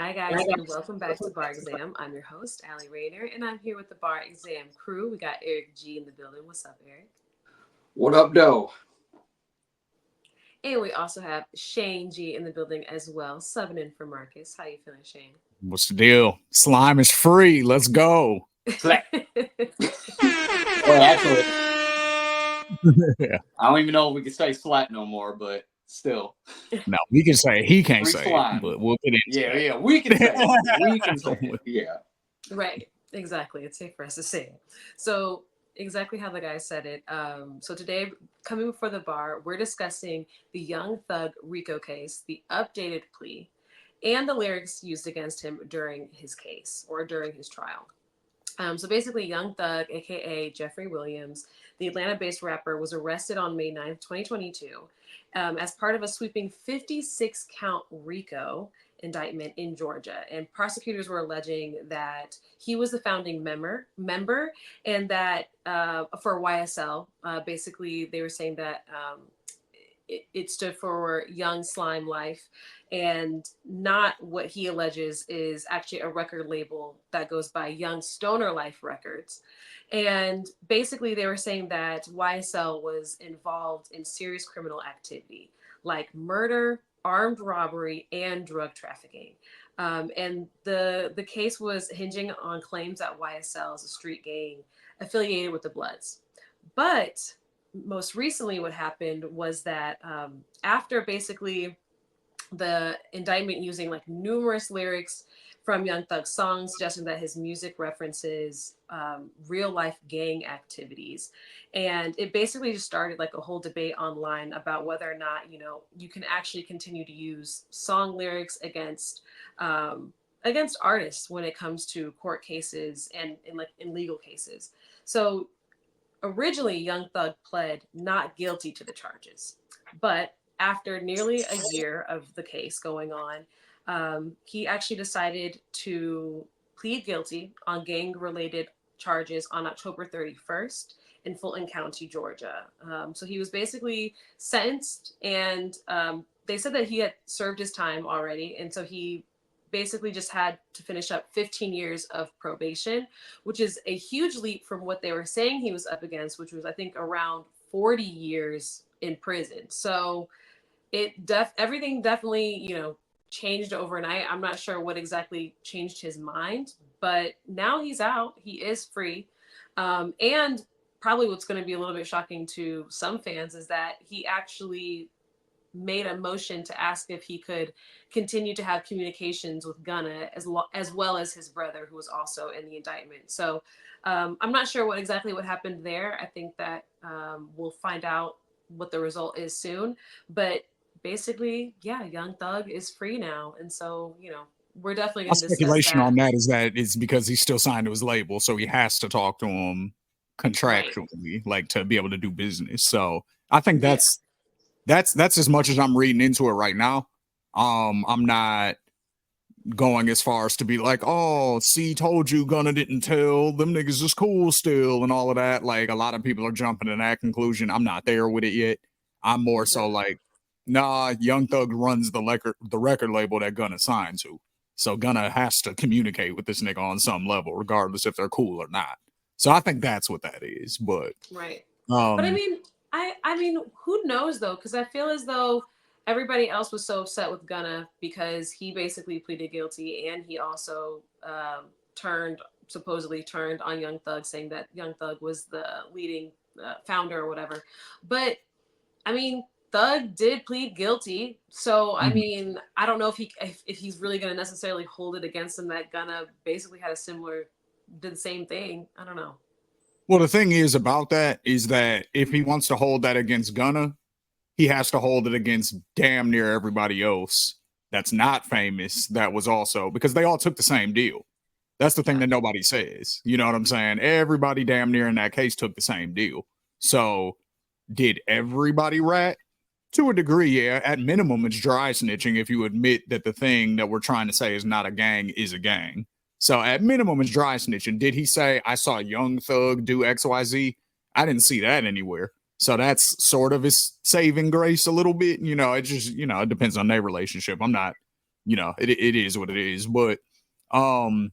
Hi, guys, and welcome back to Bar Exam. I'm your host, Allie Rayner, and I'm here with the Bar Exam crew. We got Eric G in the building. What's up, Eric? What up, though? And we also have Shane G in the building as well, subbing in for Marcus. How you feeling, Shane? What's the deal? Slime is free. Let's go. Slap. Well, actually, Yeah. I don't even know if we can say slap no more, but still. No, we can say it. He can't Free say slime. it, but we'll get into Yeah, we can say it. We can say it. Yeah. Right, exactly. It's safe for us to say it. So, exactly how the guy said it. So, today, coming before the bar, we're discussing the Young Thug Rico case, the updated plea, and the lyrics used against him during his case or during his trial. So basically, Young Thug, aka Jeffrey Williams, the Atlanta based rapper, was arrested on May 9th, 2022, as part of a sweeping 56 count RICO indictment in Georgia. And prosecutors were alleging that he was the founding member and that for YSL, basically, they were saying that. It stood for Young Slime Life, and not what he alleges is actually a record label that goes by Young Stoner Life Records. And basically, they were saying that YSL was involved in serious criminal activity like murder, armed robbery, and drug trafficking. And the case was hinging on claims that YSL is a street gang affiliated with the Bloods. But most recently, what happened was that after basically the indictment using like numerous lyrics from Young Thug's songs, suggesting that his music references real life gang activities. And it basically just started like a whole debate online about whether or not, you can actually continue to use song lyrics against artists when it comes to court cases and in legal cases. So originally, Young Thug pled not guilty to the charges, but after nearly a year of the case going on, he actually decided to plead guilty on gang-related charges on October 31st in Fulton County, Georgia. So he was basically sentenced, and they said that he had served his time already, and so he basically just had to finish up 15 years of probation, which is a huge leap from what they were saying he was up against, which was I think around 40 years in prison. So everything definitely, changed overnight. I'm not sure what exactly changed his mind, but now he's out. He is free. And probably what's going to be a little bit shocking to some fans is that he actually made a motion to ask if he could continue to have communications with Gunna as well as his brother, who was also in the indictment. So I'm not sure what happened there. I think that we'll find out what the result is soon. But basically, yeah, Young Thug is free now, and so we're definitely My going to discuss speculation that. on that is that it's because he's still signed to his label, so he has to talk to him Right. contractually, like to be able to do business. So I think Yeah. that's as much as I'm reading into it right now. I'm not going as far as to be like, oh, see, told you Gunna didn't tell them niggas is cool still and all of that. Like a lot of people are jumping to that conclusion. I'm not there with it yet. I'm more so like, nah, Young Thug runs the record label that Gunna signed to. So Gunna has to communicate with this nigga on some level, regardless if they're cool or not. So I think that's what that is. But Right. But I um mean, I mean, who knows though? Because I feel as though everybody else was so upset with Gunna because he basically pleaded guilty, and he also supposedly turned on Young Thug, saying that Young Thug was the leading founder or whatever. But I mean, Thug did plead guilty, so I mean, I don't know if he's really going to necessarily hold it against him that Gunna basically did the same thing. I don't know. well, the thing is about that is that if he wants to hold that against Gunna, he has to hold it against damn near everybody else that's not famous that was also, because they all took the same deal. That's the thing Yeah. that nobody says. You know what I'm saying? Everybody damn near in that case took the same deal. So did everybody rat? To a degree, yeah. At minimum, it's dry snitching if you admit that the thing that we're trying to say is not a gang is a gang. So at minimum, it's dry snitching. Did he say, I saw Young Thug do XYZ? I didn't see that anywhere. So that's sort of his saving grace a little bit. You know, it just, it depends on their relationship. I'm not you know, it is what it is. But the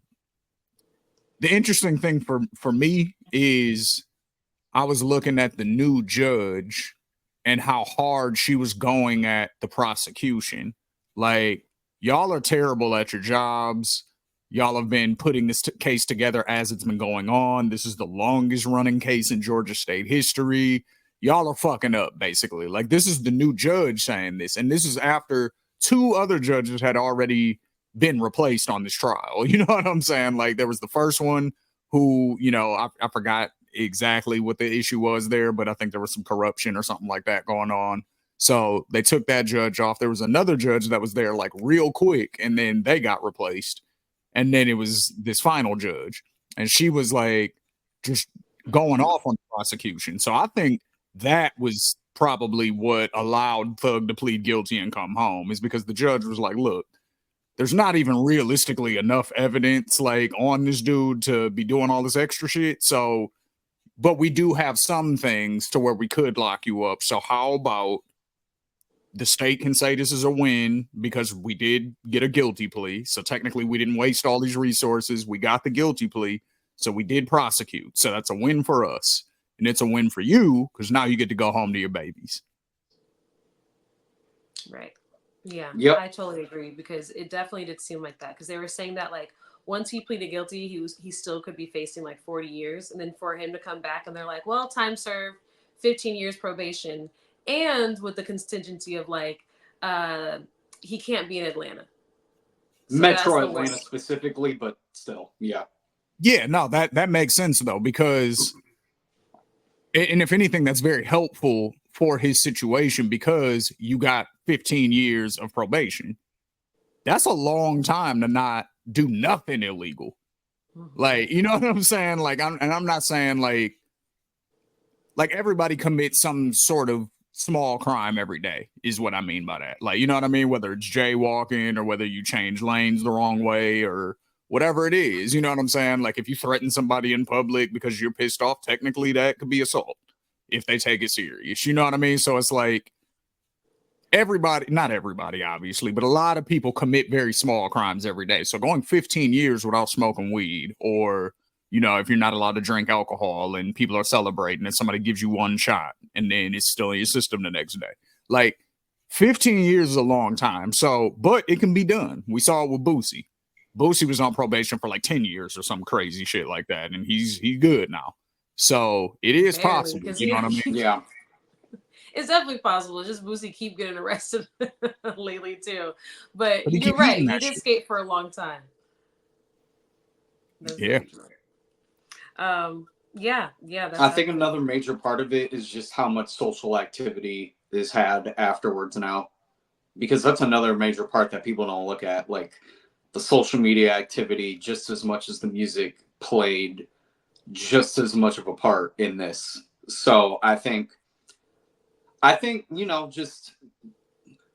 interesting thing for me is I was looking at the new judge and how hard she was going at the prosecution. Like, y'all are terrible at your jobs. Y'all have been putting this case together as it's been going on. This is the longest running case in Georgia state history. Y'all are fucking up, basically. Like, this is the new judge saying this. And this is after two other judges had already been replaced on this trial. You know what I'm saying? Like, there was the first one who, you know, I forgot exactly what the issue was there, but I think there was some corruption or something like that going on. So they took that judge off. There was another judge that was there like real quick, and then they got replaced. And then it was this final judge, and she was like just going off on the prosecution. So I think that was probably what allowed Thug to plead guilty and come home, is because the judge was like, look, there's not even realistically enough evidence like on this dude to be doing all this extra shit. So, but we do have some things to where we could lock you up. So how about the state can say this is a win because we did get a guilty plea. So technically we didn't waste all these resources. We got the guilty plea. So we did prosecute. So that's a win for us. And it's a win for you because now you get to go home to your babies. Right. Yeah. Yep. I totally agree, because it definitely did seem like that, because they were saying that like once he pleaded guilty, he still could be facing like 40 years. And then for him to come back and they're like, well, time served, 15 years probation, and with the contingency of like he can't be in Atlanta. So Metro Atlanta specifically, but still, yeah. Yeah, no, that makes sense though, because and if anything, that's very helpful for his situation, because you got 15 years of probation. That's a long time to not do nothing illegal. Like, you know what I'm saying? Like, I'm not saying like everybody commits some sort of small crime every day is what I mean by that. Like, you know what I mean? Whether it's jaywalking or whether you change lanes the wrong way or whatever it is, you know what I'm saying? Like, if you threaten somebody in public because you're pissed off, technically that could be assault if they take it serious. You know what I mean? So it's like everybody, not everybody, obviously, but a lot of people commit very small crimes every day. So going 15 years without smoking weed, or, you know, if you're not allowed to drink alcohol and people are celebrating and somebody gives you one shot and then it's still in your system the next day. Like 15 years is a long time. So, but it can be done. We saw it with Boosie. Boosie was on probation for like 10 years or some crazy shit like that. And he's good now. So it is possible. You know what I mean? Yeah. It's definitely possible. It's just Boosie keep getting arrested lately too. But he you're keep right. eating He that did shit. skate for a long time. That's Yeah. Yeah. I think another major part of it is just how much social activity is had afterwards now, because that's another major part that people don't look at. Like the social media activity, just as much as the music, played just as much of a part in this. So I think you know, just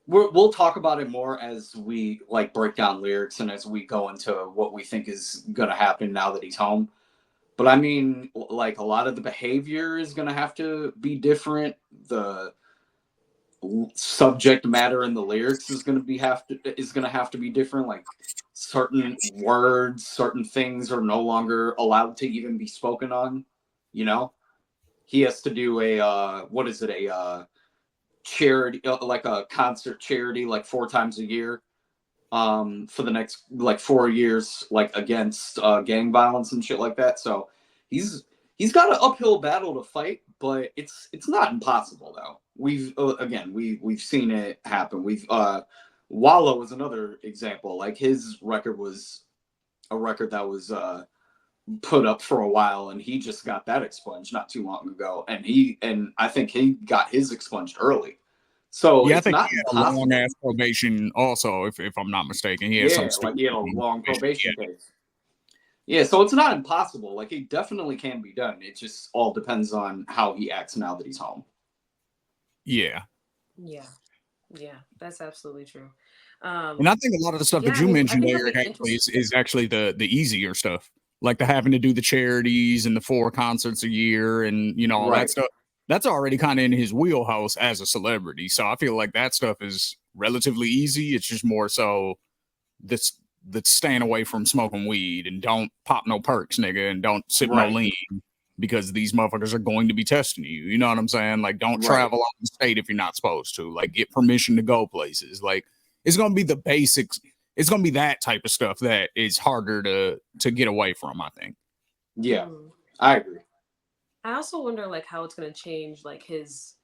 we'll talk about it more as we like break down lyrics and as we go into what we think is gonna happen now that he's home. But I mean, like a lot of the behavior is gonna have to be different. The subject matter in the lyrics is gonna have to be different. Like certain words, certain things are no longer allowed to even be spoken on. You know, he has to do a charity, like a concert charity, like 4 times a year, for the next like 4 years, like against gang violence and shit like that. So he's got an uphill battle to fight, but it's not impossible though. We've seen it happen. Wallow was another example. Like his record was a record that was put up for a while, and he just got that expunged not too long ago, and I think he got his expunged early. So Yeah, I it's think not he had a impossible. long ass probation also, if I'm not mistaken. He had some Like he had a long probation yeah. case. Yeah, so it's not impossible. Like it definitely can be done. It just all depends on how he acts now that he's home. Yeah. That's absolutely true. And I think a lot of the stuff that you I mentioned, think Eric, what's actually is actually the easier stuff, like the having to do the charities and the 4 concerts a year and, you know, all that Right. stuff. That's already kind of in his wheelhouse as a celebrity. So I feel like that stuff is relatively easy. It's just more so this that's staying away from smoking weed and don't pop no perks, nigga, and don't sip no Right. lean because these motherfuckers are going to be testing you. You know what I'm saying? Like, don't Right. travel out of the state if you're not supposed to. Like, get permission to go places. Like, it's gonna be the basics. It's gonna be that type of stuff that is harder to get away from, I think. Yeah, Mm. I agree. I also wonder like how it's gonna change like his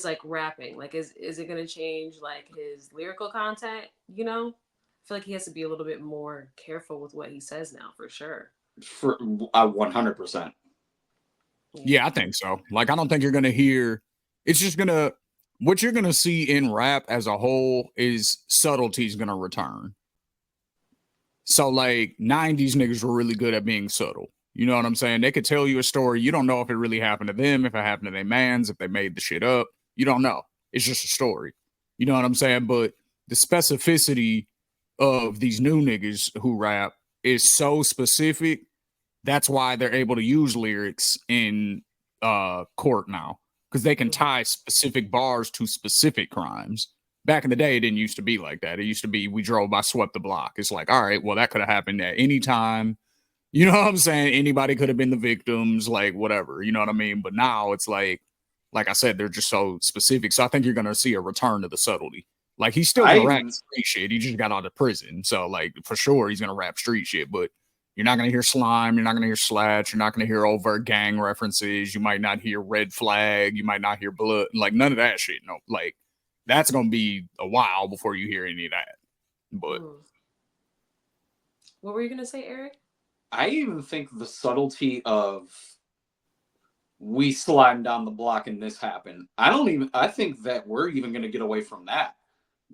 like rapping. Like is it gonna change like his lyrical content? You know, I feel like he has to be a little bit more careful with what he says now for sure. For 100%. Yeah, I think so. Like, I don't think you're gonna hear. It's just gonna. What you're gonna see in rap as a whole is subtlety's gonna return. So, like, 90s niggas were really good at being subtle. You know what I'm saying? They could tell you a story. You don't know if it really happened to them, if it happened to their mans, if they made the shit up. You don't know. It's just a story. You know what I'm saying? But the specificity of these new niggas who rap is so specific. That's why they're able to use lyrics in court now, because they can tie specific bars to specific crimes. Back in the day, it didn't used to be like that. It used to be we drove by, swept the block. It's like, all right, well, that could have happened at any time. You know what I'm saying? Anybody could have been the victims, like whatever. You know what I mean? But now it's like I said, they're just so specific. So I think you're gonna see a return to the subtlety. Like, he's still I gonna rap even street shit. He just got out of prison, so like for sure he's gonna rap street shit. But you're not gonna hear slime. You're not gonna hear slatch. You're not gonna hear overt gang references. You might not hear red flag. You might not hear blood. Like, none of that shit. No, like, that's gonna be a while before you hear any of that. But What were you gonna say, Eric? I even think the subtlety of we slime down the block and this happened. I think that we're even going to get away from that,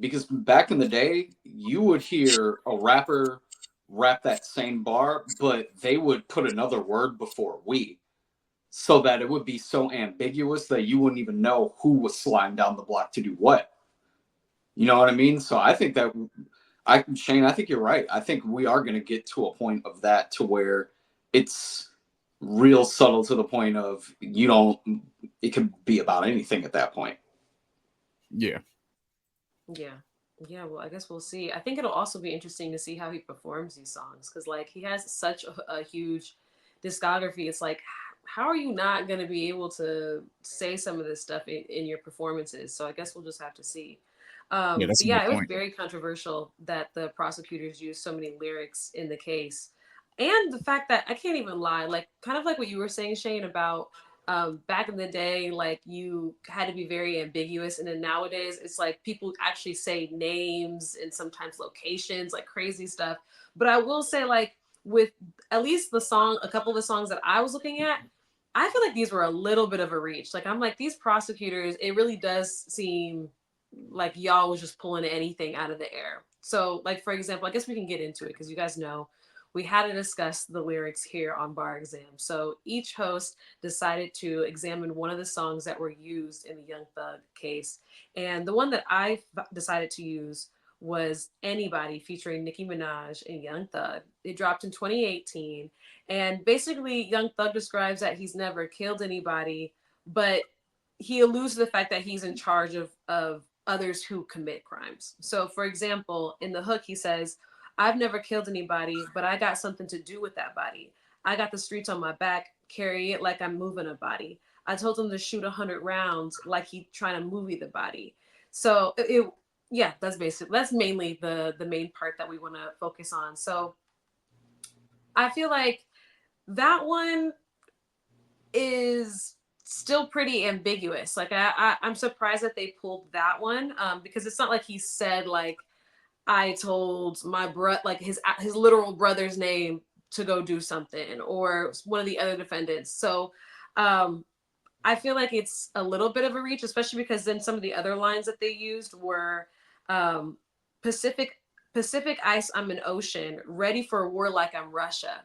because back in the day, you would hear a rapper rap that same bar, but they would put another word before we, so that it would be so ambiguous that you wouldn't even know who was slime down the block to do what. You know what I mean? So I think that Shane, I think you're right. I think we are going to get to a point of that, to where it's real subtle, to the point of it could be about anything at that point. yeah. Well, I guess we'll see. I think it'll also be interesting to see how he performs these songs, because like he has such a huge discography. It's like, how are you not going to be able to say some of this stuff in your performances? So I guess we'll just have to see. Yeah, that's But a yeah, good it was point. very controversial that the prosecutors used so many lyrics in the case. And the fact that I can't even lie, like kind of like what you were saying, Shane, about back in the day, like you had to be very ambiguous. And then nowadays it's like people actually say names and sometimes locations, like crazy stuff. But I will say, like, with at least a couple of the songs that I was looking at, I feel like these were a little bit of a reach. Like, I'm like, these prosecutors, it really does seem like y'all was just pulling anything out of the air. So, like, for example, I guess we can get into it because you guys know we had to discuss the lyrics here on Bar Exam. So each host decided to examine one of the songs that were used in the Young Thug case. And the one that I decided to use was Anybody featuring Nicki Minaj and Young Thug. It dropped in 2018. And basically, Young Thug describes that he's never killed anybody, but he alludes to the fact that he's in charge of others who commit crimes. So, for example, in the hook, he says, I've never killed anybody, but I got something to do with that body. I got the streets on my back, carry it like I'm moving a body. I told him to shoot 100 rounds like he trying to movie the body. So yeah, that's mainly the main part that we want to focus on. So I feel like that one is still pretty ambiguous. Like I'm surprised that they pulled that one, because it's not like he said like, I told my like his literal brother's name to go do something, or one of the other defendants. So I feel like it's a little bit of a reach, especially because then some of the other lines that they used were um, Pacific ice, I'm an ocean, ready for war like I'm Russia.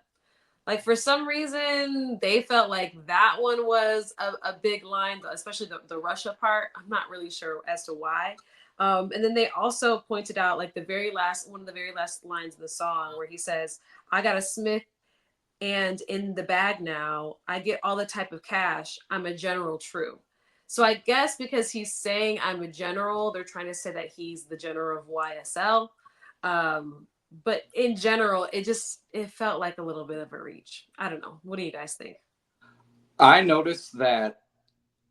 Like, for some reason, they felt like that one was a big line, especially the Russia part. I'm not really sure as to why. And then they also pointed out, like, one of the very last lines in the song where he says, I got a Smith and in the bag now, I get all the type of cash. I'm a general, true. So I guess because he's saying I'm a general, they're trying to say that he's the general of YSL. But in general, it felt like a little bit of a reach. I don't know. What do you guys think? I noticed that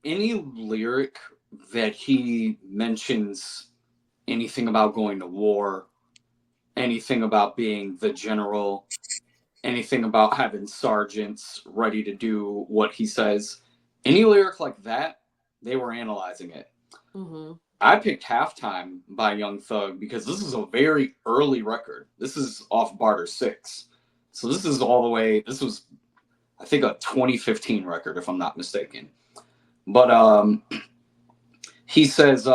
any lyric that he mentions anything about going to war, anything about being the general, anything about having sergeants ready to do what he says, any lyric like that, they were analyzing it. Mm-hmm. I picked Halftime by Young Thug because this is a very early record. This is off Barter 6. So this is all the way, this was, I think, a 2015 record, if I'm not mistaken. But he says,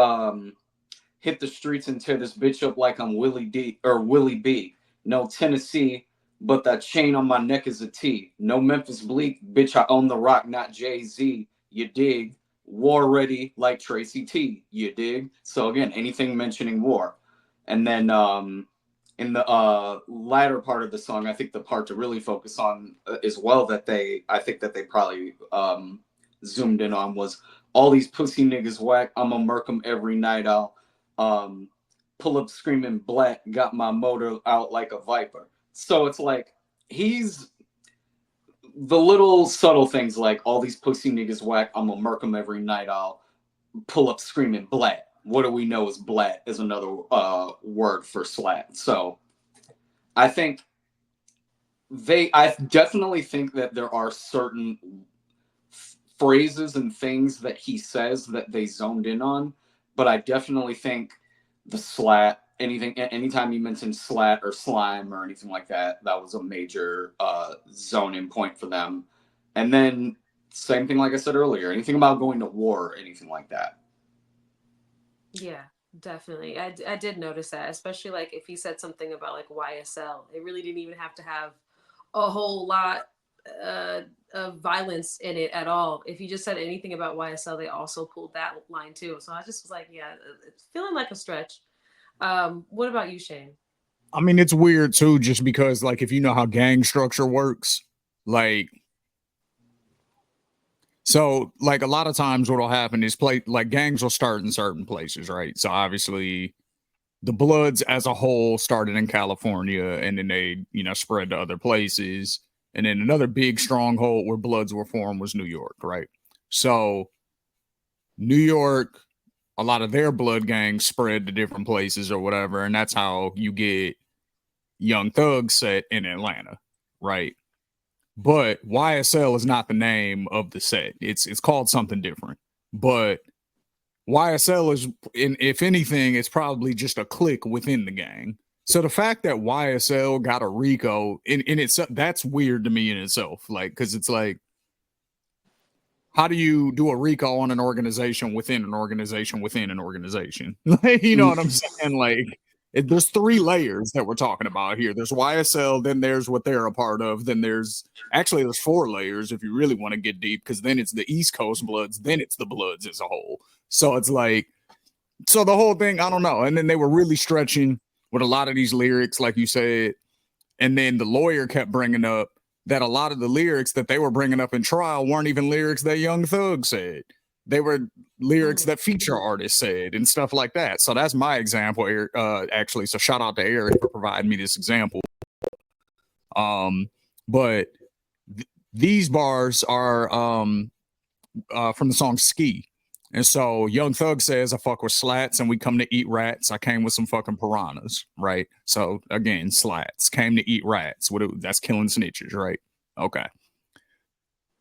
hit the streets and tear this bitch up like I'm Willie D or Willie B. No Tennessee, but that chain on my neck is a T. No Memphis Bleak, bitch, I own the rock, not Jay-Z. You dig? War ready like Tracy T. You dig? So again, anything mentioning war. And then in the latter part of the song, I think the part to really focus on as well that I think that they probably zoomed in on was all these pussy niggas whack. I'ma murk them every night. I'll pull up screaming black, got my motor out like a viper. So it's like he's the little subtle things like all these pussy niggas whack. I'm gonna murk them every night. I'll pull up screaming black. What do we know is black is another word for slat. So I think I definitely think that there are certain phrases and things that he says that they zoned in on, but I definitely think the slat, anytime you mention slat or slime or anything like that, that was a major zone in point for them. And then same thing like I said earlier, anything about going to war or anything like that. Yeah, definitely. I did notice that, especially like if he said something about like YSL. It really didn't even have to have a whole lot of violence in it at all. If you just said anything about YSL, they also pulled that line too. So I just was like, yeah, it's feeling like a stretch. What about you, Shane? I mean, it's weird too, just because like if you know how gang structure works, like so like a lot of times what'll happen is like gangs will start in certain places, right? So obviously the Bloods as a whole started in California and then they, spread to other places. And then another big stronghold where Bloods were formed was New York, right? So New York, a lot of their blood gangs spread to different places or whatever. And that's how you get Young Thug set in Atlanta, right? But YSL is not the name of the set. It's called something different. But YSL is, if anything, it's probably just a clique within the gang. So the fact that YSL got a RICO in itself, that's weird to me in itself. Like, because it's like, how do you do a RICO on an organization within an organization within an organization? You know what I'm saying? Like, there's 3 layers that we're talking about here. There's YSL, then there's what they're a part of, then there's 4 layers if you really want to get deep, because then it's the East Coast Bloods, then it's the Bloods as a whole. So it's like, so the whole thing, I don't know. And then they were really stretching with a lot of these lyrics, like you said. And then the lawyer kept bringing up that a lot of the lyrics that they were bringing up in trial weren't even lyrics that Young Thug said. They were lyrics that feature artists said and stuff like that. So that's my example, actually. So shout out to Eric for providing me this example. But these bars are from the song Ski. And so Young Thug says, I fuck with slats and we come to eat rats. I came with some fucking piranhas, right? So again, slats came to eat rats. That's killing snitches, right? Okay.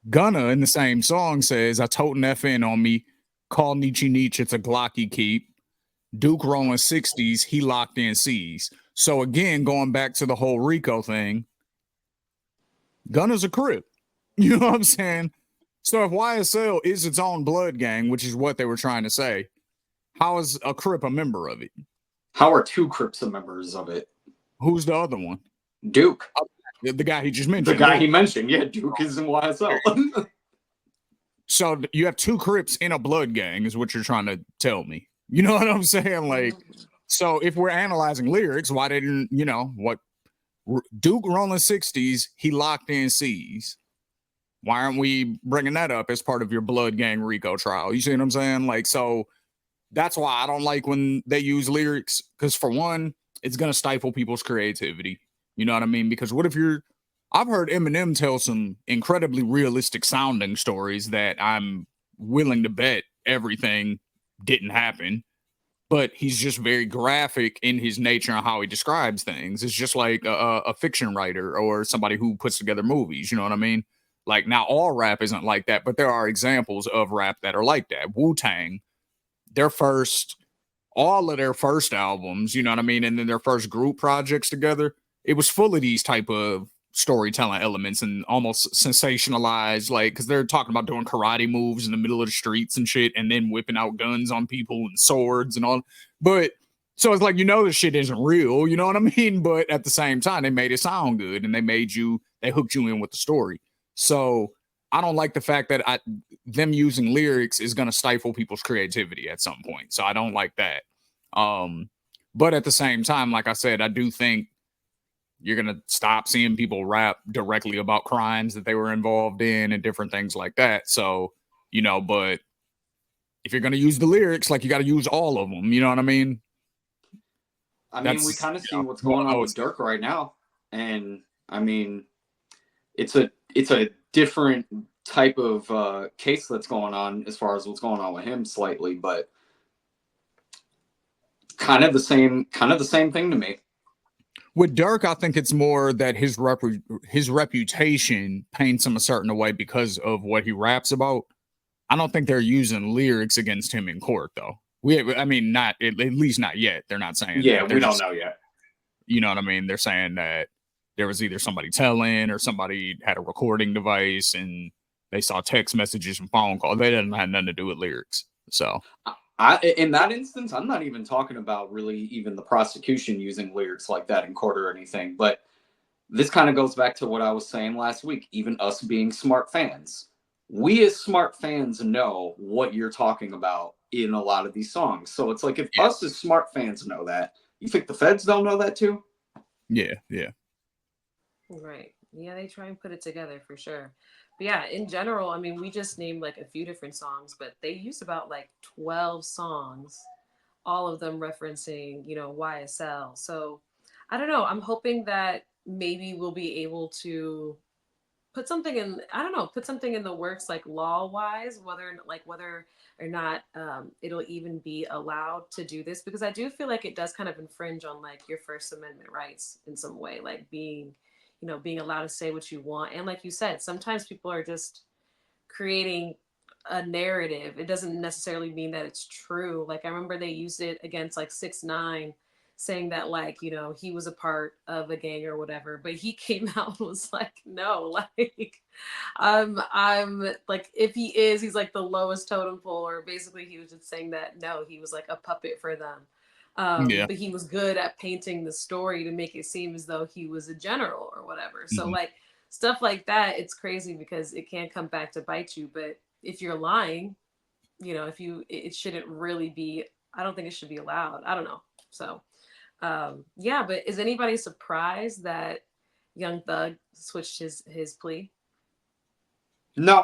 Gunna in the same song says, I told an FN on me, call Nietzsche, it's a Glocky keep. Duke rolling 60s, he locked in C's. So again, going back to the whole RICO thing, Gunna's a crip. You know what I'm saying? So if YSL is its own blood gang, which is what they were trying to say, how is a Crip a member of it? How are 2 Crips members of it? Who's the other one? Duke. The guy he just mentioned. The guy he mentioned. Yeah, Duke is in YSL. So you have 2 Crips in a blood gang is what you're trying to tell me. You know what I'm saying? Like, so if we're analyzing lyrics, why didn't, what Duke rolling 60s, he locked in C's. Why aren't we bringing that up as part of your blood gang RICO trial? You see what I'm saying? Like, so that's why I don't like when they use lyrics. Because for one, it's gonna stifle people's creativity. You know what I mean? Because what if I've heard Eminem tell some incredibly realistic sounding stories that I'm willing to bet everything didn't happen, but he's just very graphic in his nature and how he describes things. It's just like a fiction writer or somebody who puts together movies. You know what I mean? Like, now all rap isn't like that, but there are examples of rap that are like that. Wu-Tang, their first, all of their first albums, you know what I mean? And then their first group projects together, it was full of these type of storytelling elements and almost sensationalized, like, because they're talking about doing karate moves in the middle of the streets and shit, and then whipping out guns on people and swords and all. But so it's like, this shit isn't real, you know what I mean? But at the same time, they made it sound good, and they hooked you in with the story. So I don't like the fact that them using lyrics is going to stifle people's creativity at some point. So I don't like that. But at the same time, like I said, I do think you're going to stop seeing people rap directly about crimes that they were involved in and different things like that. So, but if you're going to use the lyrics, like, you got to use all of them. You know what I mean? I mean, we kind of see what's going on with Durk right now. And I mean, it's a different type of case that's going on as far as what's going on with him slightly, but kind of the same thing to me. With Durk, I think it's more that his reputation paints him a certain way because of what he raps about. I don't think they're using lyrics against him in court, though. Not at least not yet. They're not saying. Yeah, we don't know yet. You know what I mean? They're saying that there was either somebody telling or somebody had a recording device and they saw text messages and phone calls. They didn't have nothing to do with lyrics. So, in that instance, I'm not even talking about really even the prosecution using lyrics like that in court or anything. But this kind of goes back to what I was saying last week. Even us being smart fans, we as smart fans know what you're talking about in a lot of these songs. So it's like, if us as smart fans know that, you think the feds don't know that too? Yeah. Right. Yeah, they try and put it together for sure. But yeah, in general, I mean, we just named like a few different songs, but they used about like 12 songs, all of them referencing, YSL. So I don't know. I'm hoping that maybe we'll be able to put something in, put something in the works, like law wise, whether or not it'll even be allowed to do this, because I do feel like it does kind of infringe on like your First Amendment rights in some way, like being allowed to say what you want. And like you said, sometimes people are just creating a narrative. It doesn't necessarily mean that it's true. Like, I remember they used it against like 6ix9ine, saying that like, he was a part of a gang or whatever, but he came out and was like, no, like, I'm like, if he is, he's like the lowest totem pole, or basically he was just saying that no, he was like a puppet for them. But he was good at painting the story to make it seem as though he was a general or whatever. So like stuff like that, it's crazy because it can come back to bite you. But if you're lying, it shouldn't really be, I don't think it should be allowed. I don't know. So yeah, but is anybody surprised that Young Thug switched his plea? No,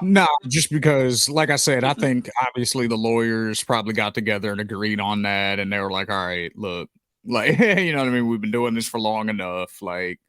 just because, like I said, I think obviously the lawyers probably got together and agreed on that, and they were like, all right, look, like, you know what I mean? We've been doing this for long enough. Like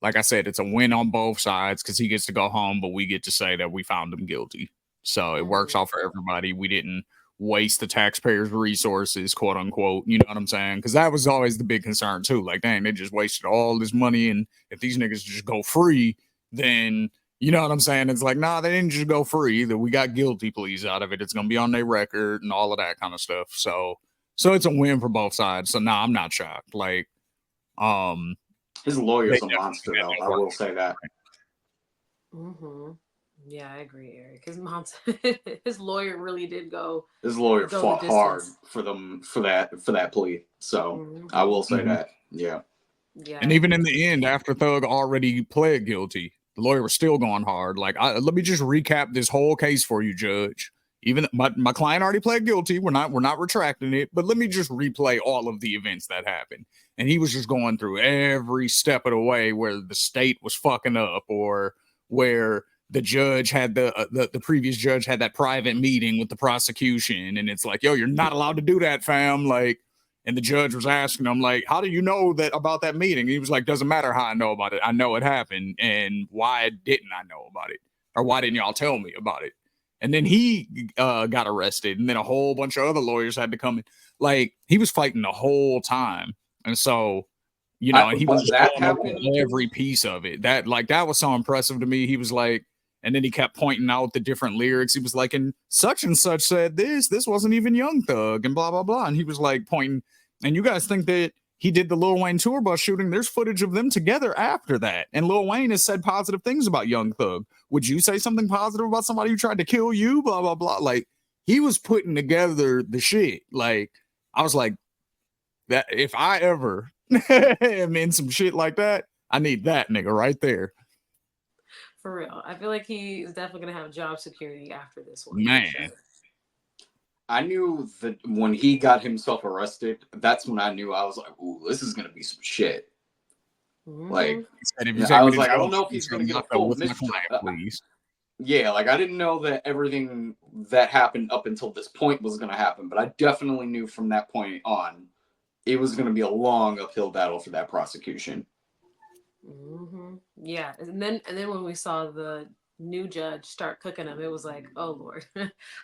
I said, it's a win on both sides because he gets to go home, but we get to say that we found him guilty. So it works out for everybody. We didn't waste the taxpayers' resources, quote unquote. You know what I'm saying? Because that was always the big concern too. Like, dang, they just wasted all this money, and if these niggas just go free, then you know what I'm saying? It's like, nah, they didn't just go free. That we got guilty pleas out of it. It's gonna be on their record and all of that kind of stuff. So it's a win for both sides. So nah, I'm not shocked. Like, his lawyer's a monster, though. I will say that. Yeah, I agree, Eric. His lawyer really did go. His lawyer fought hard for that plea. So I will say that. Yeah. Yeah. And even in the end, after Thug already pled guilty, the lawyer was still going hard. Like, let me just recap this whole case for you, Judge. Even my client already pled guilty. We're not retracting it, but let me just replay all of the events that happened. And he was just going through every step of the way where the state was fucking up, or where the judge had the previous judge had that private meeting with the prosecution, and it's like, yo, you're not allowed to do that, fam. Like, And the judge was asking him, like, how do you know that about that meeting? He was like, doesn't matter how I know about it. I know it happened. And why didn't I know about it? Or why didn't y'all tell me about it? And then he got arrested. And then a whole bunch of other lawyers had to come in. Like, he was fighting the whole time. And so, you know, and he when was that happened, every piece of it. That was so impressive to me. He was like, and then he kept pointing out the different lyrics. He was like, and such said this wasn't even Young Thug and blah, blah, blah. And he was like pointing, and you guys think that he did the Lil Wayne tour bus shooting. There's footage of them together after that. And Lil Wayne has said positive things about Young Thug. Would you say something positive about somebody who tried to kill you? Blah, blah, blah. Like, he was putting together the shit. Like, I was like, that if I ever am in some shit like that, I need that nigga right there. For real. I feel like he's definitely gonna have job security after this one. Man. Sure. I knew that when he got himself arrested, that's when I knew. I was like, ooh, this is gonna be some shit. Mm-hmm. Like, I was like, I don't know if he's gonna get a full mistrial. Please. Yeah, like I didn't know that everything that happened up until this point was gonna happen, but I definitely knew from that point on it was gonna be a long uphill battle for that prosecution. Mm-hmm. Yeah, and then when we saw the new judge start cooking him, it was like, oh Lord.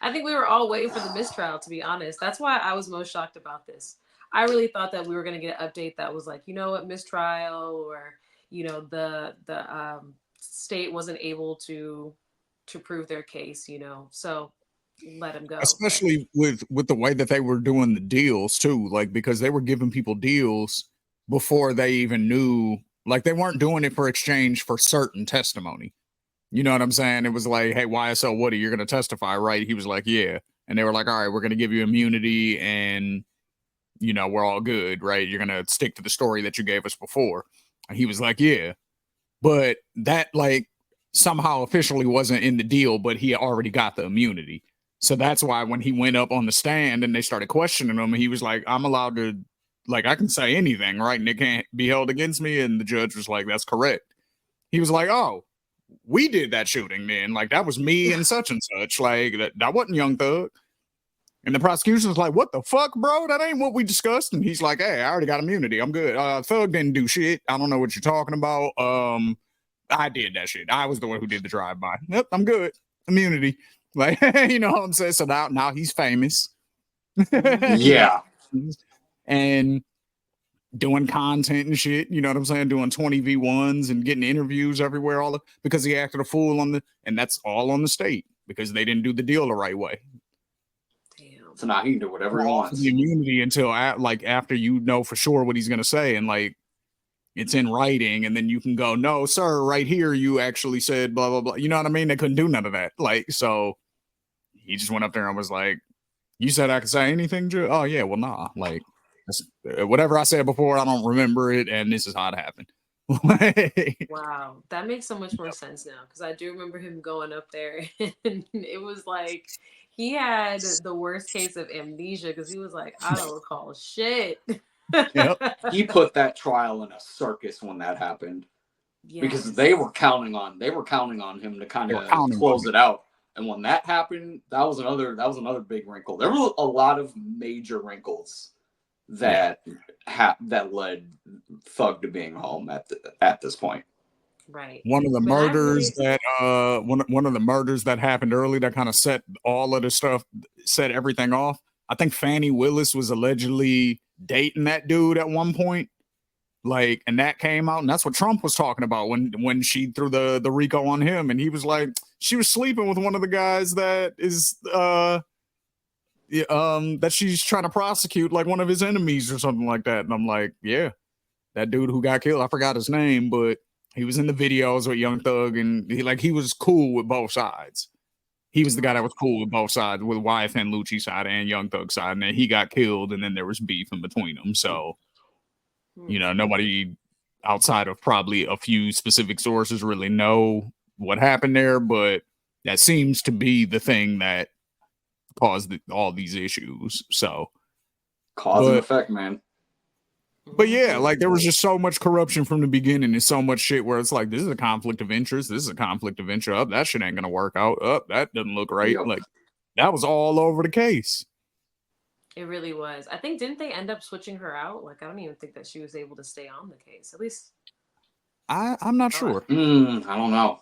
I think we were all waiting for the mistrial, to be honest. That's why I was most shocked about this. I really thought that we were going to get an update that was like, you know what, mistrial, or you know, the state wasn't able to prove their case, you know, so let him go. Especially with the way that they were doing the deals too, like because they were giving people deals before they even knew. Like, they weren't doing it for exchange for certain testimony. You know what I'm saying? It was like, hey, YSL Woody, you're going to testify, right? He was like, yeah. And they were like, all right, we're going to give you immunity and, you know, we're all good, right? You're going to stick to the story that you gave us before. And he was like, yeah. But that, like, somehow officially wasn't in the deal, but he already got the immunity. So that's why when he went up on the stand and they started questioning him, he was like, I'm allowed to, like, I can say anything, right? And it can't be held against me. And the judge was like, that's correct. He was like, oh, we did that shooting then. Like, that was me and such. Like, that wasn't Young Thug. And the prosecution was like, what the fuck, bro? That ain't what we discussed. And he's like, hey, I already got immunity. I'm good. Thug didn't do shit. I don't know what you're talking about. I did that shit. I was the one who did the drive-by. Yep, I'm good. Immunity. Like, you know what I'm saying? So now he's famous. Yeah. And doing content and shit, you know what I'm saying? Doing 20v1s and getting interviews everywhere, because he acted a fool and that's all on the state because they didn't do the deal the right way. Damn. So now he can do whatever he wants. The immunity until after you know for sure what he's gonna say, and like it's in writing, and then you can go, no, sir, right here you actually said blah blah blah. You know what I mean? They couldn't do none of that. Like, so he just went up there and was like, you said I could say anything, Joe? Oh yeah, well nah. Like, whatever I said before, I don't remember it, and this is how it happened. Wow, that makes so much more sense now, because I do remember him going up there and it was like he had the worst case of amnesia because he was like, I don't recall shit. Yep. He put that trial in a circus when that happened. Yes. Because they were counting on him to kind of close it out. And when that happened, that was another big wrinkle. There were a lot of major wrinkles that that led Thug to being home at this point. Right. One of the murders one of the murders that happened early that kind of set all of the stuff, set everything off. I think Fannie Willis was allegedly dating that dude at one point. Like, and that came out, and that's what Trump was talking about when she threw the RICO on him, and he was like, she was sleeping with one of the guys that is that she's trying to prosecute, like one of his enemies or something like that. And I'm like, yeah, that dude who got killed, I forgot his name, but he was in the videos with Young Thug, and he was cool with both sides. He was the guy that was cool with both sides, with YFN Lucci side and Young Thug side, and then he got killed, and then there was beef in between them. So, you know, nobody outside of probably a few specific sources really know what happened there, but that seems to be the thing that caused all these issues. So, cause and effect, man. But yeah, like there was just so much corruption from the beginning and so much shit where it's like, this is a conflict of interest. This is a conflict of interest. Oh, that shit ain't going to work out. Oh, that doesn't look right. Yep. Like, that was all over the case. It really was. I think didn't they end up switching her out? Like I don't even think that she was able to stay on the case. At least I'm not thought. sure. I don't know.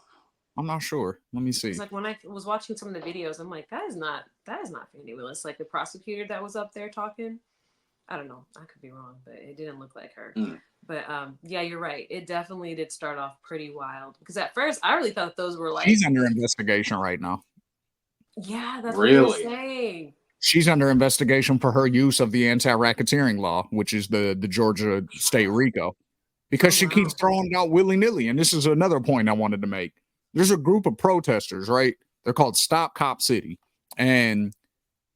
I'm not sure. Let me It's see. like when I was watching some of the videos, I'm like, that is not Fannie Willis. Like the prosecutor that was up there talking. I don't know. I could be wrong, but it didn't look like her. Mm. But yeah, you're right. It definitely did start off pretty wild because at first I really thought those were like, She's under investigation right now. yeah, that's what they were Really? saying. She's under investigation for her use of the anti-racketeering law, which is the Georgia state RICO, because Oh, she wow. keeps throwing it out willy-nilly. And this is another point I wanted to make. There's a group of protesters, right? They're called Stop Cop City. And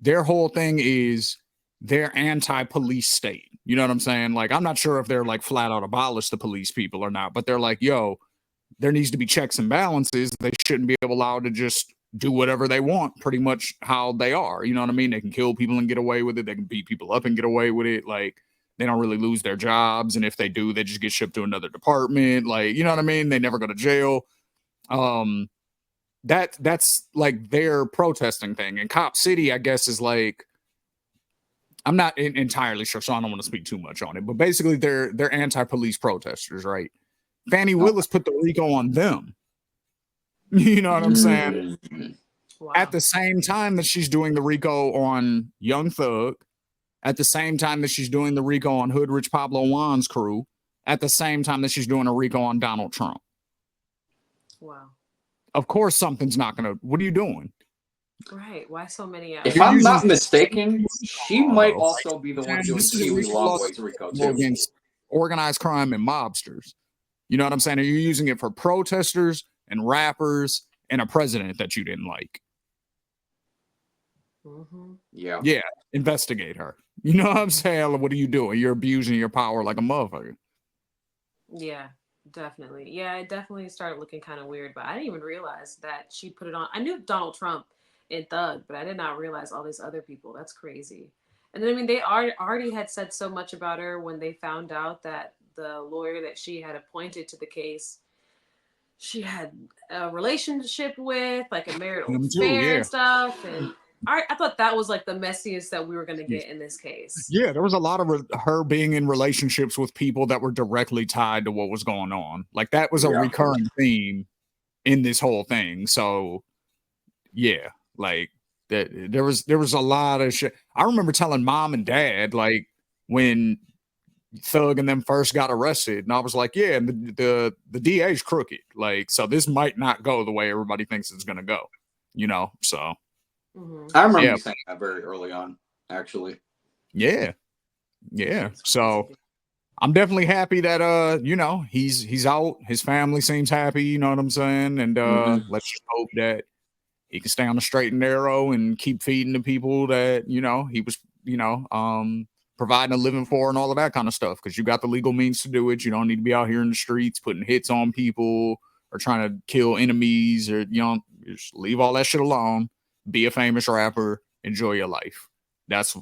their whole thing is they're anti-police state. You know what I'm saying? Like, I'm not sure if they're like flat out abolish the police people or not, but they're like, yo, there needs to be checks and balances. They shouldn't be allowed to just do whatever they want, pretty much how they are. You know what I mean? They can kill people and get away with it. They can beat people up and get away with it. Like, they don't really lose their jobs. And if they do, they just get shipped to another department. Like, you know what I mean? They never go to jail. That's like their protesting thing. And Cop City, I guess, is like, I'm not entirely sure, so I don't want to speak too much on it. But basically, they're anti-police protesters, right? Fannie Willis put the RICO on them. You know what I'm saying? Wow. At the same time that she's doing the RICO on Young Thug, at the same time that she's doing the RICO on Hoodrich Pablo Juan's crew, at the same time that she's doing a RICO on Donald Trump. Wow. Of course, something's not going to. What are you doing? Right. Why so many If You're I'm using- not mistaken, she might bro. also be the one doing This is a Pee Wee RICO law Longway's RICO too. against organized crime and mobsters. You know what I'm saying? Are you using it for protesters and rappers and a president that you didn't like? Mm-hmm. Yeah. Yeah, investigate her. You know what I'm saying? What are you doing? You're abusing your power like a motherfucker. Yeah, definitely. Yeah, it definitely started looking kind of weird, but I didn't even realize that she put it on. I knew Donald Trump and Thug, but I did not realize all these other people. That's crazy. And then, I mean, they already had said so much about her when they found out that the lawyer that she had appointed to the case, she had a relationship with, like a marital Them too, affair yeah. and stuff. And I thought that was like the messiest that we were going to get in this case. Yeah, there was a lot of her being in relationships with people that were directly tied to what was going on. Like that was a Yeah. recurring theme in this whole thing. So, yeah, like that there was a lot of shit. I remember telling mom and dad like when Thug and them first got arrested, and I was like, yeah, the DA's crooked. Like, so this might not go the way everybody thinks it's gonna go. You know, so. Mm-hmm. I remember Yeah. you saying that very early on, actually. Yeah. So I'm definitely happy that you know, he's out. His family seems happy, you know what I'm saying? And let's just hope that he can stay on the straight and narrow and keep feeding the people that, you know, he was, you know, providing a living for and all of that kind of stuff. Because you got the legal means to do it. You don't need to be out here in the streets putting hits on people or trying to kill enemies, or you know, just leave all that shit alone. Be a famous rapper, enjoy your life. That's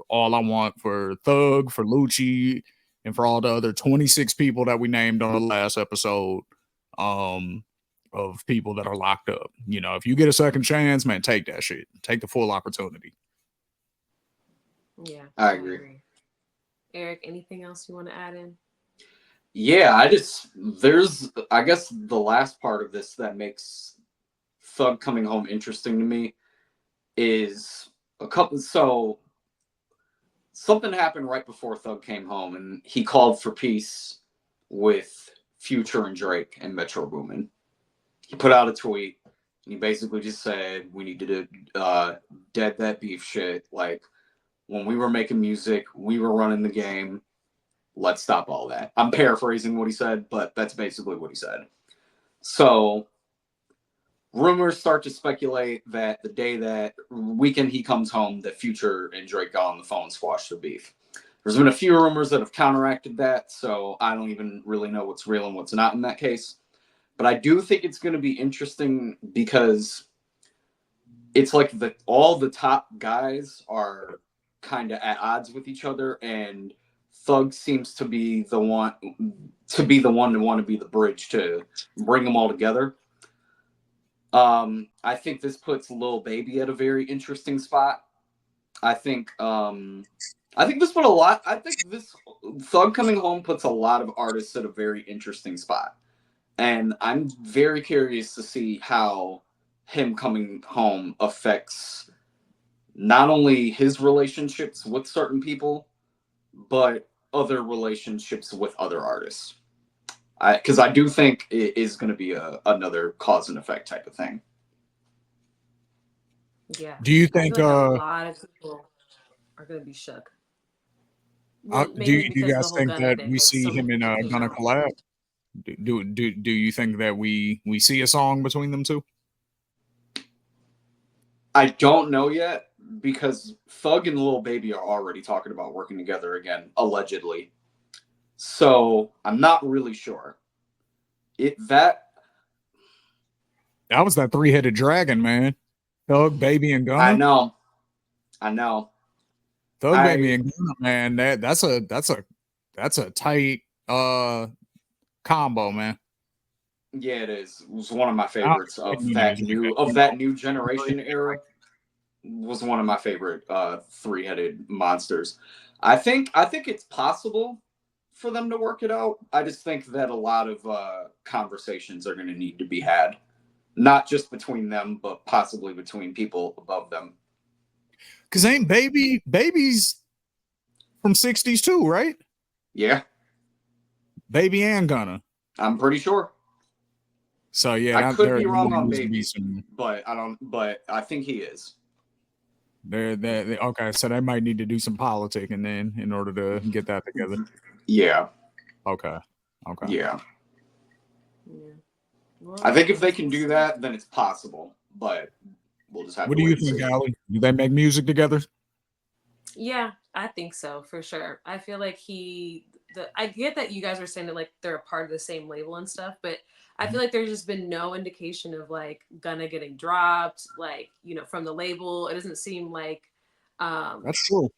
all I want for Thug, for Lucci, and for all the other 26 people that we named on the last episode of people that are locked up. You know, if you get a second chance, man, take that shit. Take the full opportunity. Yeah, I agree. Eric, anything else you want to add in? Yeah, I guess the last part of this that makes Thug coming home interesting to me is so something happened right before Thug came home, and he called for peace with Future and Drake and Metro Boomin. He put out a tweet, and he basically just said, we need to dead that beef shit. Like, when we were making music, we were running the game. Let's stop all that. I'm paraphrasing what he said, but that's basically what he said. So rumors start to speculate that the day that weekend he comes home, that Future and Drake got on the phone and squashed the beef. There's been a few rumors that have counteracted that, so I don't even really know what's real and what's not in that case. But I do think it's going to be interesting because it's like all the top guys are kind of at odds with each other, and Thug seems to be the one to want to be the bridge to bring them all together. I think this puts Lil Baby at a very interesting spot. I think this put a lot. I think this Thug coming home puts a lot of artists at a very interesting spot, and I'm very curious to see how him coming home affects not only his relationships with certain people, but other relationships with other artists. Because I do think it is going to be another cause and effect type of thing. Yeah. Do you I think feel like a lot of people are gonna be shook. Well, mainly do you because of the guys whole think Gunna that thing. we Like see so many him in people came gonna out. collab? Do you think that we see a song between them two? I don't know yet because Thug and Lil Baby are already talking about working together again, allegedly. So I'm not really sure. That was that three-headed dragon, man. Thug, Baby, and I Gunna. know. Thug, Baby, and Gunna, man. That's a tight combo, man. Yeah, it is. It was one of my I don't favorites think of you that like new you generation era. Was one of my favorite three-headed monsters. I think it's possible for them to work it out. I just think that a lot of conversations are going to need to be had, not just between them, but possibly between people above them. Cause ain't Baby's from '60s too, right? Yeah, Baby and Gunna. I'm pretty sure. So yeah, I could be wrong on needs to be Baby, some. but I don't. But I think he is. Okay, so they might need to do some politicking then in order to get that together. Yeah. Okay. Yeah. Yeah. Well, I think if they guess can we'll do see. that, then it's possible. But we'll just have What to do wait you and think, see. Allie? Do they make music together? Yeah, I think so for sure. I feel like I get that you guys are saying that like they're a part of the same label and stuff, but I feel like there's just been no indication of like Gunna getting dropped, like, from the label. It doesn't seem like That's true.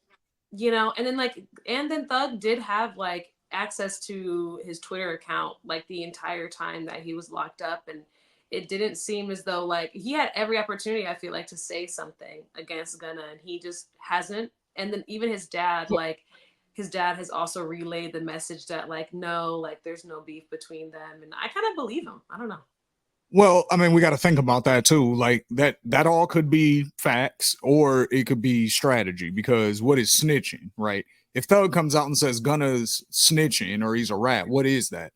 and then Thug did have like access to his Twitter account like the entire time that he was locked up, and it didn't seem as though like he had every opportunity, I feel like, to say something against Gunna, and he just hasn't. And then even his dad has also relayed the message that like no, like there's no beef between them, and I kind of believe him. I don't know. Well, I mean, we got to think about that too. Like that all could be facts or it could be strategy because what is snitching, right? If Thug comes out and says Gunna's snitching or he's a rat, what is that?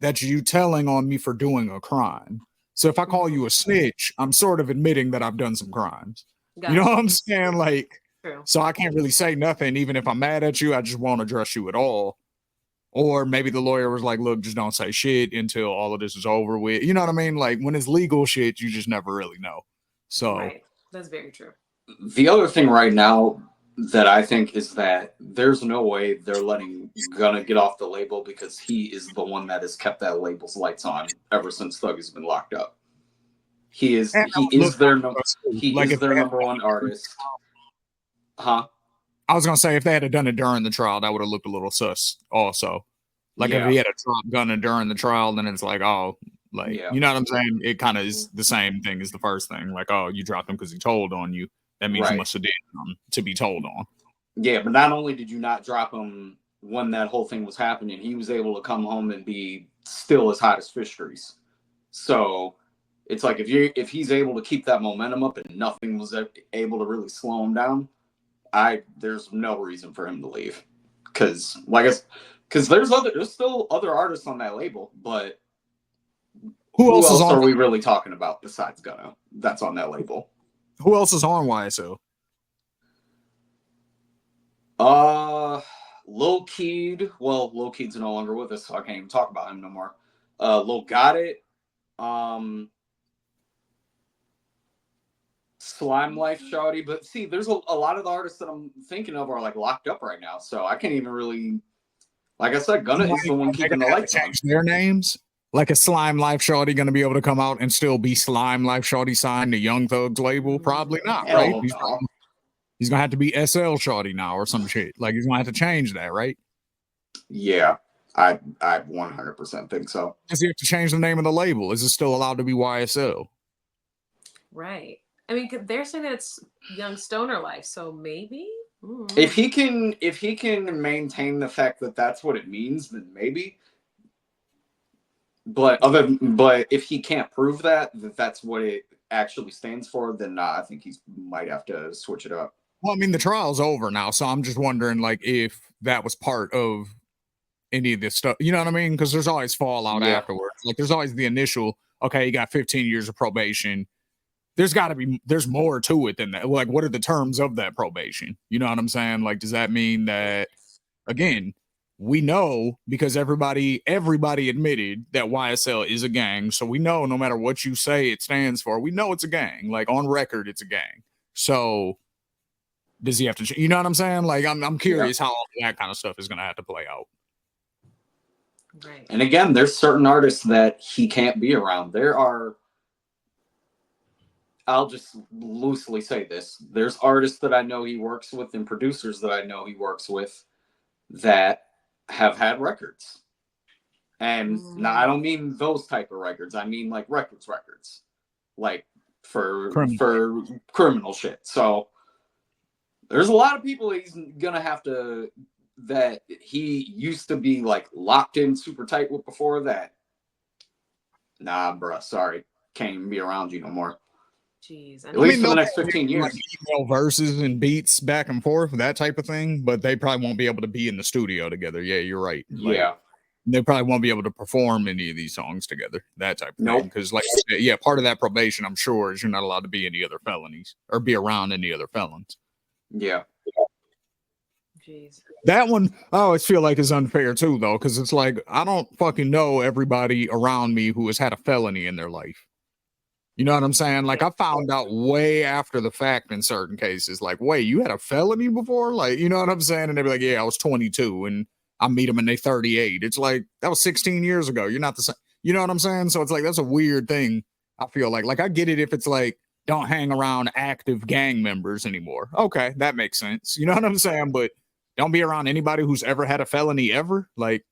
That's you telling on me for doing a crime. So if I call you a snitch, I'm sort of admitting that I've done some crimes. You know Gotcha. what I'm saying? Like, True. so I can't really say nothing, even if I'm mad at you. I just won't address you at all. Or maybe the lawyer was like, look, just don't say shit until all of this is over with. You know what I mean? Like when it's legal shit, you just never really know. So Right. That's very true. The other thing right now that I think is that there's no way they're letting Gunna get off the label because he is the one that has kept that label's lights on ever since Thug has been locked up. He is their number one artist. Huh? I was gonna say if they had done it during the trial, that would have looked a little sus. Also, like if Yeah. he had a drop Gunna during the trial, then it's like, oh, like Yeah. you know what I'm saying? It kind of is the same thing as the first thing. Like, oh, you dropped him because he told on you. That means you Right. must have did to be told on. Yeah, but not only did you not drop him when that whole thing was happening, he was able to come home and be still as hot as fish grease. So it's like if he's able to keep that momentum up and nothing was able to really slow him down, there's no reason for him to leave. Because there's still other artists on that label, but who else are we really talking about besides Gunna that's on that label? Who else is on YSL? Lil Keed. Well, Lil Keed's no longer with us, so I can't even talk about him no more. Lil Got It. Slime Life Shawty. But see, there's a lot of the artists that I'm thinking of are like locked up right now, so I can't even really. Like I said, Gunna is the one keeping the lights on. Their names. Like a Slime Life Shawty going to be able to come out and still be Slime Life Shawty signed to Young Thug's label? Probably not, right? He's gonna have to be SL Shawty now or some shit. Like he's gonna have to change that, right? Yeah, I 100% think so. Does he have to change the name of the label? Is it still allowed to be YSL? Right. I mean, they're saying that it's young stoner life, so maybe. If he can maintain the fact that that's what it means, then maybe. But if he can't prove that that's what it actually stands for, then I think he might have to switch it up. Well, I mean, the trial's over now, so I'm just wondering, like, if that was part of any of this stuff. You know what I mean? Because there's always fallout afterwards. Like, there's always the initial, okay, you got 15 years of probation. There's more to it than that. Like, what are the terms of that probation? You know what I'm saying? Like, does that mean that, again, we know because everybody admitted that YSL is a gang. So we know no matter what you say it stands for, we know it's a gang. Like, on record, it's a gang. So does he have to, you know what I'm saying? Like, I'm curious how all that kind of stuff is going to have to play out. Right. And again, there's certain artists that he can't be around. I'll just loosely say this. There's artists that I know he works with and producers that I know he works with that have had records. And now I don't mean those type of records. I mean like records. Like for criminal shit. So there's a lot of people he's gonna have to that he used to be like locked in super tight with before that. Nah, bruh, sorry. Can't even be around you no more. Jeez. At least for the next 15 years. Like email verses and beats back and forth, that type of thing, but they probably won't be able to be in the studio together. Yeah, you're right. Like, yeah. They probably won't be able to perform any of these songs together, that type of thing. Because, like I said, yeah, part of that probation, I'm sure, is you're not allowed to be any other felonies or be around any other felons. Yeah. Jeez. That one, I always feel like is unfair too, though, because it's like I don't fucking know everybody around me who has had a felony in their life. You know what I'm saying? Like, I found out way after the fact in certain cases, like, wait, you had a felony before? Like, you know what I'm saying? And they'd be like, yeah, I was 22 and I meet them and they 38. It's like, that was 16 years ago. You're not the same. You know what I'm saying? So it's like, that's a weird thing. I feel like I get it if it's like, don't hang around active gang members anymore. Okay, that makes sense. You know what I'm saying? But don't be around anybody who's ever had a felony ever. Like,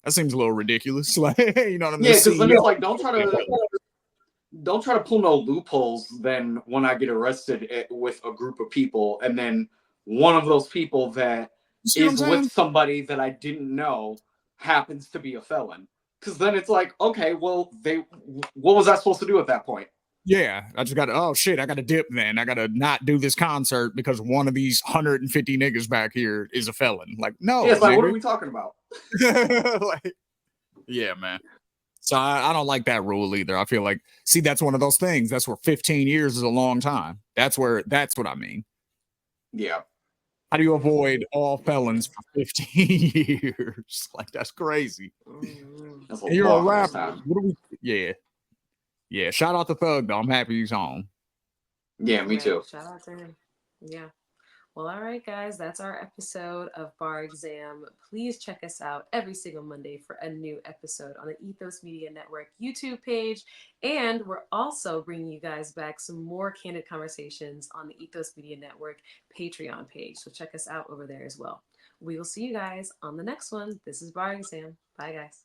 that seems a little ridiculous. Like, you know what I mean? Yeah, because then it's like, don't try to pull no loopholes then when I get arrested with a group of people and then one of those people that is with somebody that I didn't know happens to be a felon. Because then it's like, okay, well, what was I supposed to do at that point? Yeah, I just got to, oh shit, I got to dip then. I got to not do this concert because one of these 150 niggas back here is a felon. Like, no. Yeah, it's like, what are we talking about? Like, yeah, man. So I don't like that rule either. I feel like, see, that's one of those things. That's where 15 years is a long time. That's what I mean. Yeah. How do you avoid all felons for 15 years? Like, that's crazy. That's you're a rapper. Yeah. Yeah. Shout out to Thug, though. I'm happy he's home. Yeah, me too. Shout out to him. Yeah. Well, all right, guys, that's our episode of Bar Exam. Please check us out every single Monday for a new episode on the Ethos Media Network YouTube page. And we're also bringing you guys back some more candid conversations on the Ethos Media Network Patreon page. So check us out over there as well. We will see you guys on the next one. This is Bar Exam. Bye, guys.